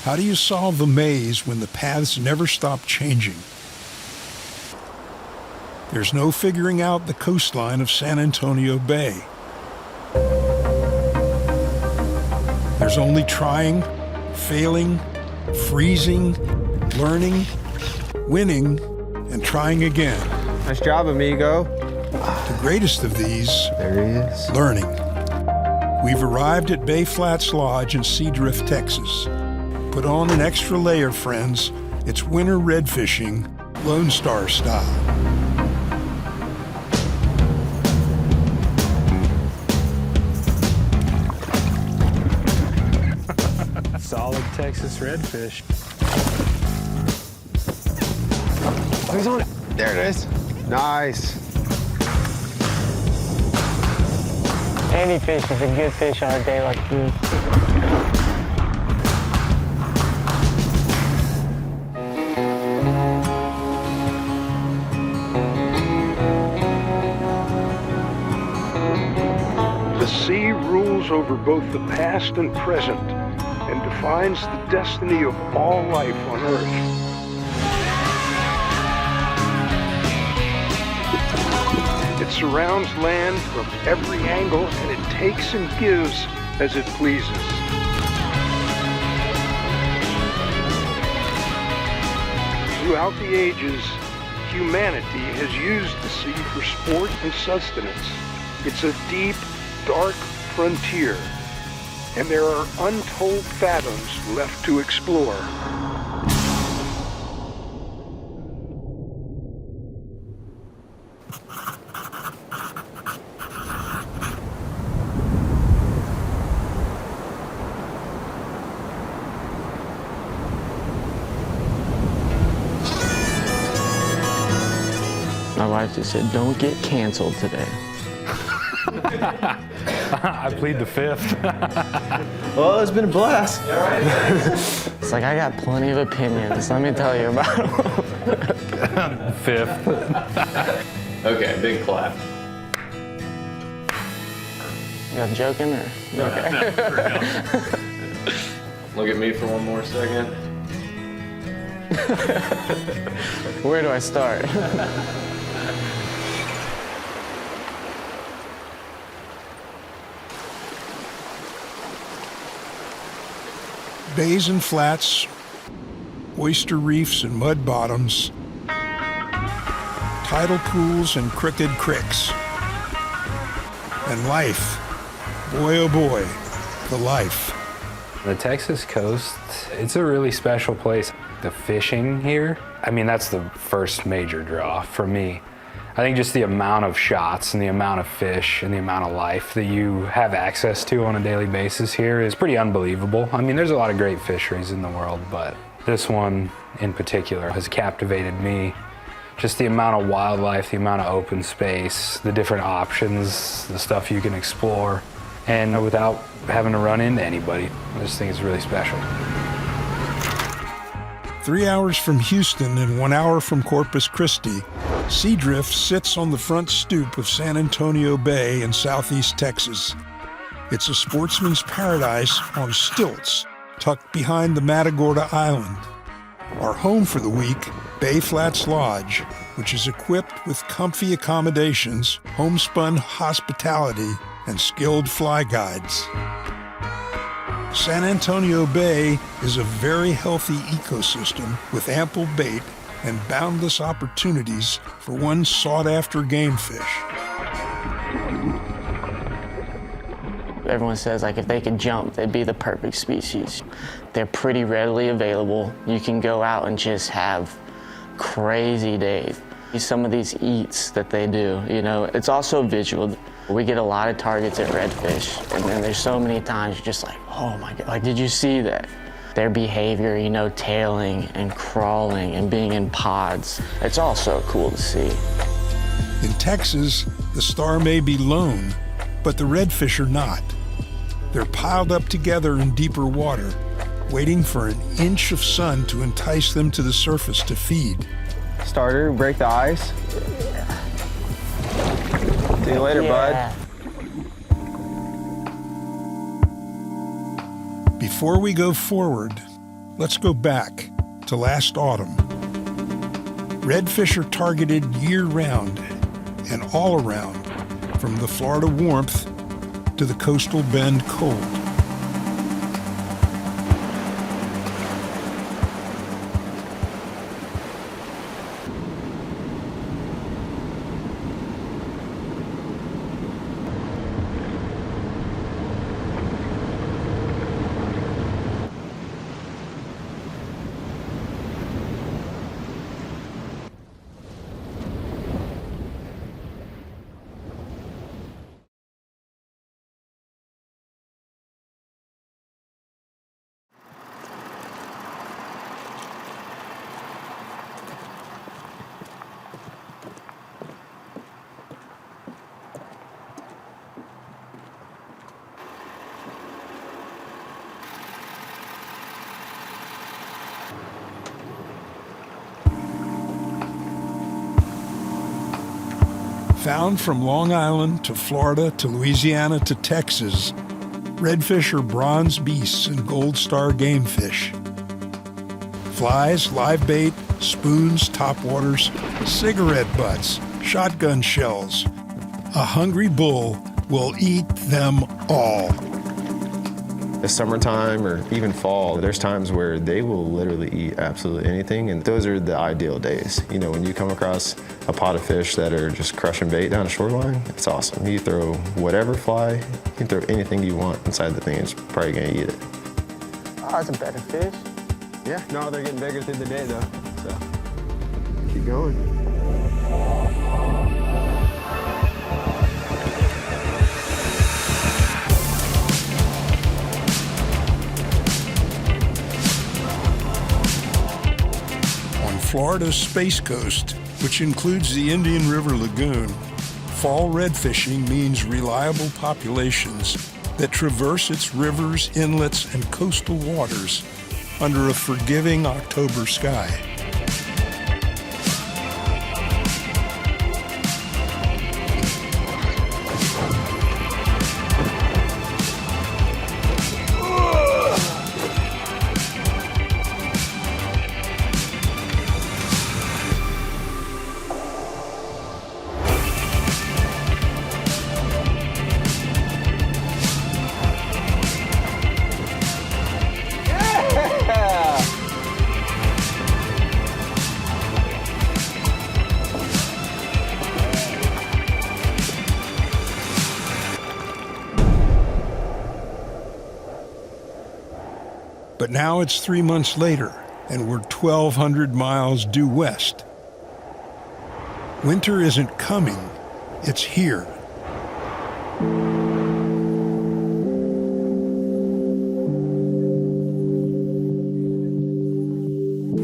How do you solve the maze when the paths never stop changing? There's no figuring out the coastline of San Antonio Bay. There's only trying, failing, freezing, learning, winning, and trying again. Nice job, amigo. The greatest of these, There he is. learning. We've arrived at Bay Flats Lodge in Seadrift, Texas. Put on an extra layer, friends. It's winter redfishing, Lone Star style. Solid Texas redfish. Oh, he's on it. There it is. Nice. Any fish is a good fish on a day like this. The sea rules over both the past and present and defines the destiny of all life on Earth. It surrounds land from every angle, and it takes and gives as it pleases. Throughout the ages, humanity has used the sea for sport and sustenance. It's a deep, dark frontier, and there are untold fathoms left to explore. My wife just said, don't get canceled today. I plead the fifth. Well, it's been a blast. It's like, I got plenty of opinions, let me tell you about them. Fifth. Okay, big clap. You guys joking or? Okay. Look at me for one more second. Where do I start? Bays and flats, oyster reefs and mud bottoms, tidal pools and crooked cricks. And life, boy oh boy, the life. The Texas coast, it's a really special place. The fishing here, I mean, that's the first major draw for me. I think just the amount of shots and the amount of fish and the amount of life that you have access to on a daily basis here is pretty unbelievable. I mean, there's a lot of great fisheries in the world, but this one in particular has captivated me. Just the amount of wildlife, the amount of open space, the different options, the stuff you can explore, and without having to run into anybody. I just think it's really special. 3 hours from Houston and 1 hour from Corpus Christi, Seadrift sits on the front stoop of San Antonio Bay in southeast Texas. It's a sportsman's paradise on stilts, tucked behind the Matagorda Island. Our home for the week, Bay Flats Lodge, which is equipped with comfy accommodations, homespun hospitality, and skilled fly guides. San Antonio Bay is a very healthy ecosystem with ample bait and boundless opportunities for one sought-after game fish. Everyone says, like, if they could jump, they'd be the perfect species. They're pretty readily available. You can go out and just have crazy days. Some of these eats that they do, you know, it's also visual. We get a lot of targets at Redfish, and then there's so many times you're just like, oh my God, like, did you see that? Their behavior, you know, tailing and crawling and being in pods, it's all so cool to see. In Texas, the star may be lone, but the redfish are not. They're piled up together in deeper water, waiting for an inch of sun to entice them to the surface to feed. Starter, break the ice. See you later, bud. Before we go forward, Let's go back to last autumn. Redfish are targeted year-round and all around, from the Florida warmth to the coastal Bend cold. Found from Long Island to Florida to Louisiana to Texas, redfish are bronze beasts and gold star game fish. Flies, live bait, spoons, topwaters, cigarette butts, shotgun shells. A hungry bull will eat them all. The summertime or even fall, there's times where they will literally eat absolutely anything, and those are the ideal days. You know, when you come across a pot of fish that are just crushing bait down a shoreline, it's awesome. You throw whatever fly, you can throw anything you want inside the thing, it's probably gonna eat it. Oh, that's a better fish. Yeah, no, they're getting bigger through the day though, so keep going. Florida's Space Coast, which includes the Indian River Lagoon, fall redfishing means reliable populations that traverse its rivers, inlets, and coastal waters under a forgiving October sky. But now it's 3 months later, and we're 1,200 miles due west. Winter isn't coming, it's here.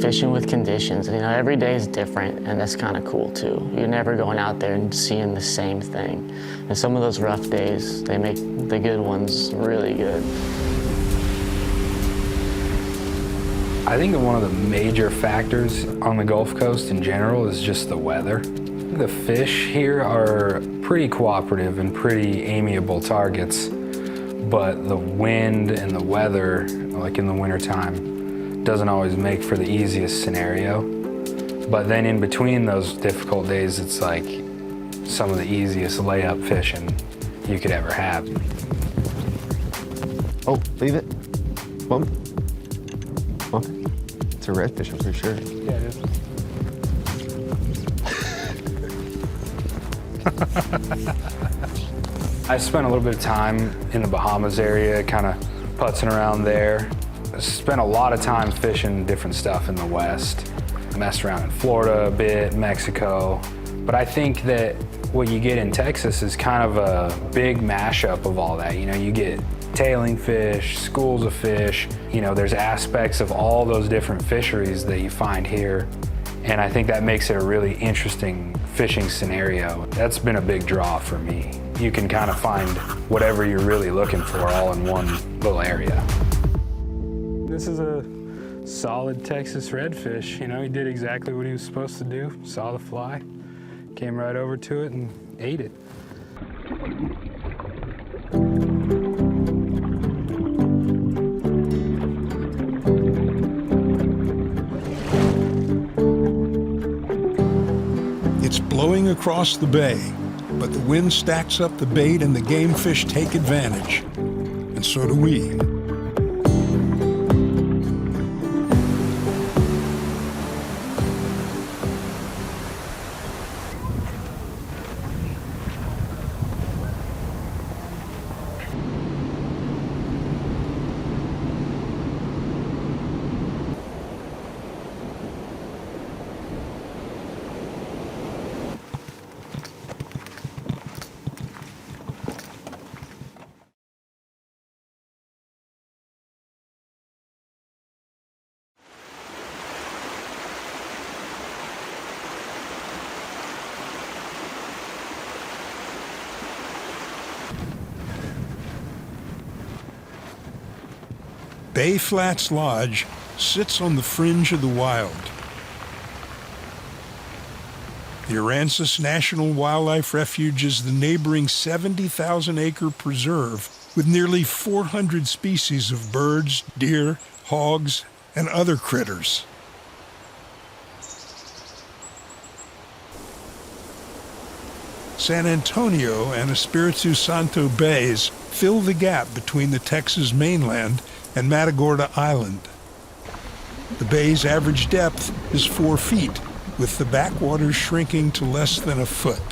Fishing with conditions, you know, every day is different, and that's kind of cool too. You're never going out there and seeing the same thing. And some of those rough days, they make the good ones really good. I think that one of the major factors on the Gulf Coast in general is just the weather. The fish here are pretty cooperative and pretty amiable targets, but the wind and the weather, like in the wintertime, doesn't always make for the easiest scenario. But then in between those difficult days, it's like some of the easiest layup fishing you could ever have. Oh, leave it. Bump. Bump. It's a redfish, I'm pretty sure. Yeah, it is. I spent a little bit of time in the Bahamas area, kind of putzing around there. I spent a lot of time fishing different stuff in the West. Messed around in Florida a bit, Mexico. But I think that what you get in Texas is kind of a big mashup of all that. You know, you get tailing fish, schools of fish. You know, there's aspects of all those different fisheries that you find here. And I think that makes it a really interesting fishing scenario. That's been a big draw for me. You can kind of find whatever you're really looking for all in one little area. This is a solid Texas redfish. You know, he did exactly what he was supposed to do. Saw the fly, came right over to it and ate it. blowing across the bay, but the wind stacks up the bait and the game fish take advantage. And so do we. Bay Flats Lodge sits on the fringe of the wild. The Aransas National Wildlife Refuge is the neighboring 70,000-acre preserve with nearly 400 species of birds, deer, hogs, and other critters. San Antonio and Espiritu Santo Bays fill the gap between the Texas mainland and Matagorda Island. The bay's average depth is 4 feet, with the backwaters shrinking to less than a foot.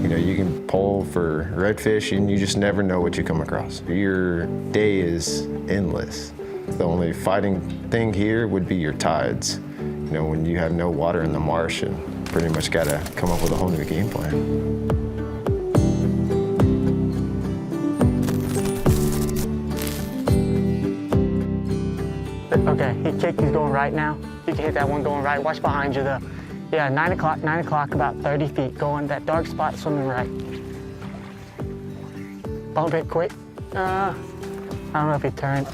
You know, you can pull for redfish and you just never know what you come across. Your day is endless. The only fighting thing here would be your tides. You know, when you have no water in the marsh and pretty much gotta come up with a whole new game plan. Okay, he kicked, he's going right now. You can hit that one going right. Watch behind you though. Yeah, 9 o'clock, about 30 feet. Going that dark spot, swimming right. Bump it quick. I don't know if he turned.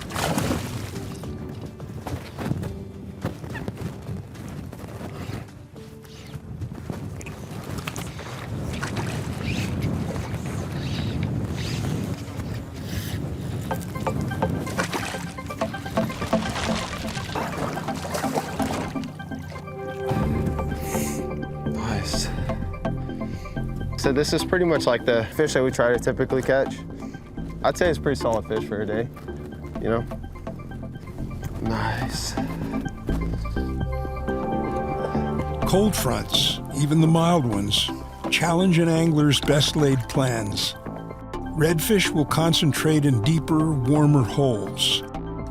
So this is pretty much like the fish that we try to typically catch. I'd say it's pretty solid fish for a day, you know? Nice. Cold fronts, even the mild ones, challenge an angler's best-laid plans. Redfish will concentrate in deeper, warmer holes.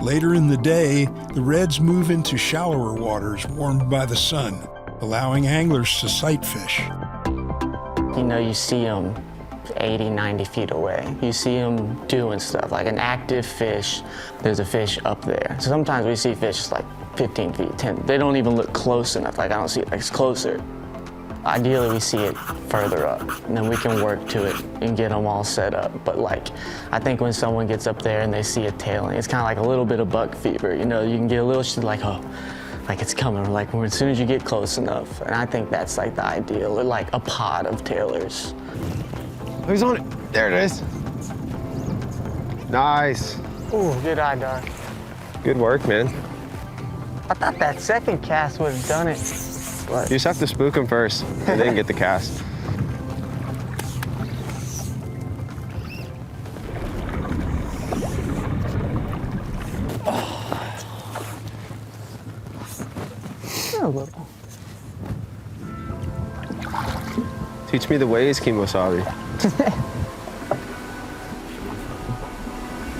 Later in the day, the reds move into shallower waters warmed by the sun, allowing anglers to sight fish. You know, you see them 80, 90 feet away. You see them doing stuff, like an active fish, there's a fish up there. So sometimes we see fish like 15 feet, 10. They don't even look close enough, like I don't see it, like it's closer. Ideally, we see it further up, and then we can work to it and get them all set up. But like, I think when someone gets up there and they see a tailing, it's kind of like a little bit of buck fever. You know, you can get a little shit like, oh, like it's coming, like as soon as you get close enough. And I think that's like the ideal, or like a pod of tailors. Oh, he's on it. There it is. Nice. Ooh, good eye, dog. Good work, man. I thought that second cast would have done it. But You just have to spook him first and then get the cast. a little. Teach me the ways, Kimosabi.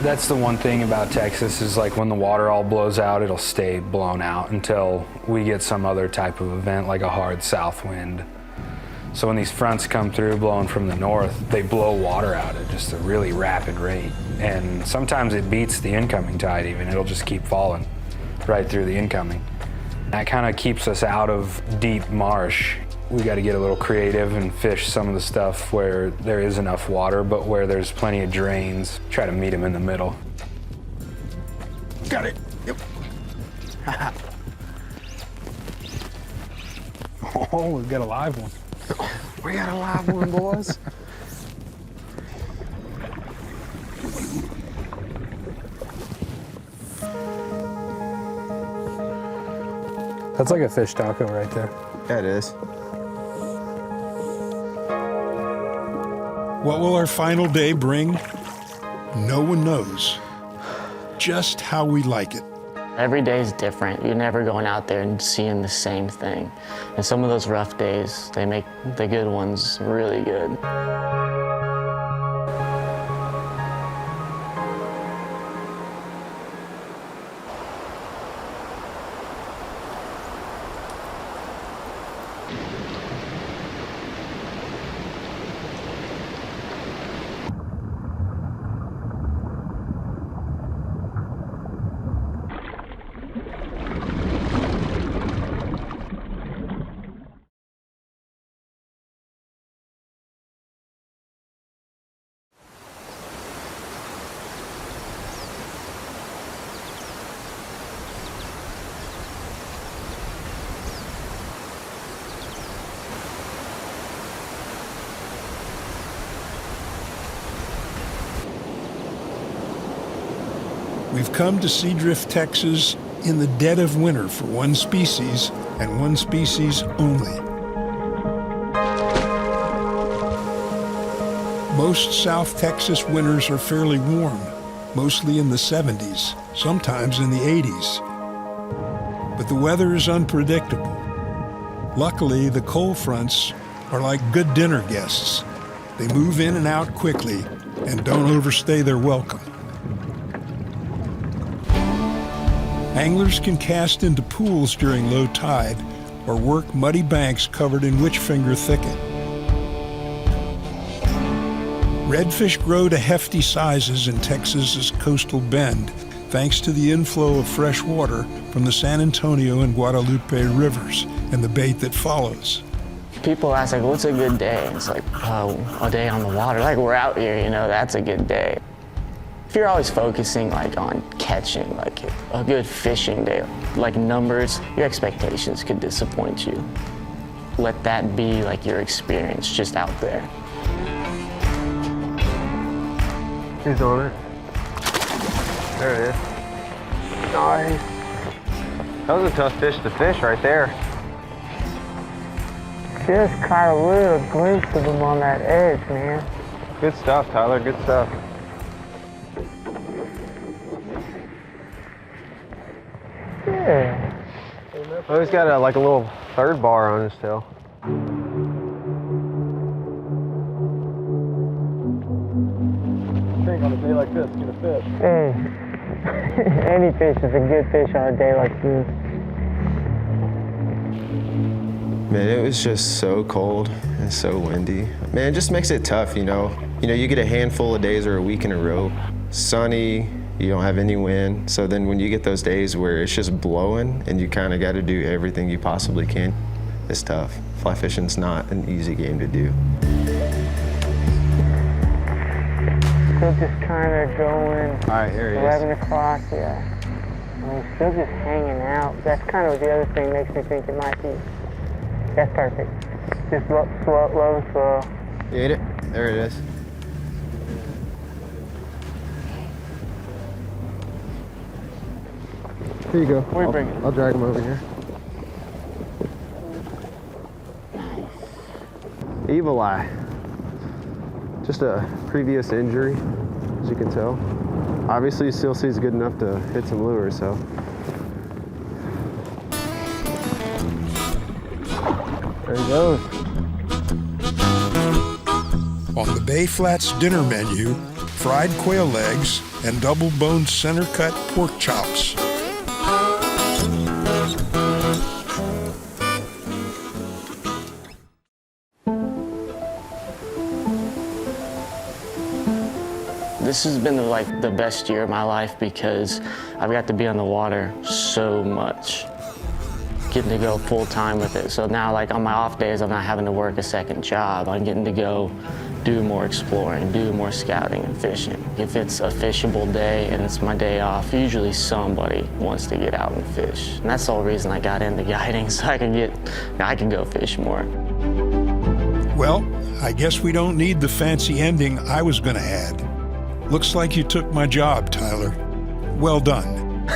That's the one thing about Texas is like when the water all blows out, it'll stay blown out until we get some other type of event like a hard south wind. So when these fronts come through blowing from the north, they blow water out at just a really rapid rate. And sometimes it beats the incoming tide even. It'll just keep falling right through the incoming. That kind of keeps us out of deep marsh. We got to get a little creative and fish some of the stuff where there is enough water, but where there's plenty of drains. Try to meet them in the middle. Got it. Yep. Oh, we've got a live one. We got a live one, boys. That's like a fish taco right there. Yeah, it is. What will our final day bring? No one knows. Just how we like it. Every day is different. You're never going out there and seeing the same thing. And some of those rough days, they make the good ones really good. We've come to Seadrift, Texas in the dead of winter for one species and one species only. Most South Texas winters are fairly warm, mostly in the 70s, sometimes in the 80s. But the weather is unpredictable. Luckily, the cold fronts are like good dinner guests. They move in and out quickly and don't overstay their welcome. Anglers can cast into pools during low tide or work muddy banks covered in witchfinger thicket. Redfish grow to hefty sizes in Texas's coastal bend thanks to the inflow of fresh water from the San Antonio and Guadalupe rivers and the bait that follows. People ask, like, what's a good day? And it's like, oh, a day on the water. Like, we're out here, you know, that's a good day. If you're always focusing like on catching, like a good fishing day, like numbers, your expectations could disappoint you. Let that be like your experience just out there. He's on it. There it is. Nice. That was a tough fish to fish right there. Just caught a little glimpse of him on that edge, man. Good stuff, Tyler, good stuff. Yeah. Oh, he's got like a little third bar on his tail. I think on a day like this, get a fish. Hey, any fish is a good fish on a day like this. Man, it was just so cold and so windy. Man, it just makes it tough, you know. You get a handful of days or a week in a row, sunny, you don't have any wind. So then when you get those days where it's just blowing and you kind of got to do everything you possibly can, it's tough. Fly fishing's not an easy game to do. Still just kind of going. All right, here he is. 11 o'clock, yeah. I mean, still just hanging out. That's kind of the other thing makes me think it might be. That's perfect. Just low and slow. You ate it? There it is. Here you go. Where you bringing it? I'll drag him over here. Evil eye. Just a previous injury, as you can tell. Obviously, he still sees good enough to hit some lures, so. There he goes. On the Bay Flats dinner menu, fried quail legs and double-boned center-cut pork chops. This has been like the best year of my life because I've got to be on the water so much. Getting to go full time with it. So now like on my off days, I'm not having to work a second job. I'm getting to go do more exploring, do more scouting and fishing. If it's a fishable day and it's my day off, usually somebody wants to get out and fish. And that's the whole reason I got into guiding, so I can go fish more. Well, I guess we don't need the fancy ending I was gonna add. Looks like you took my job, Tyler. Well done.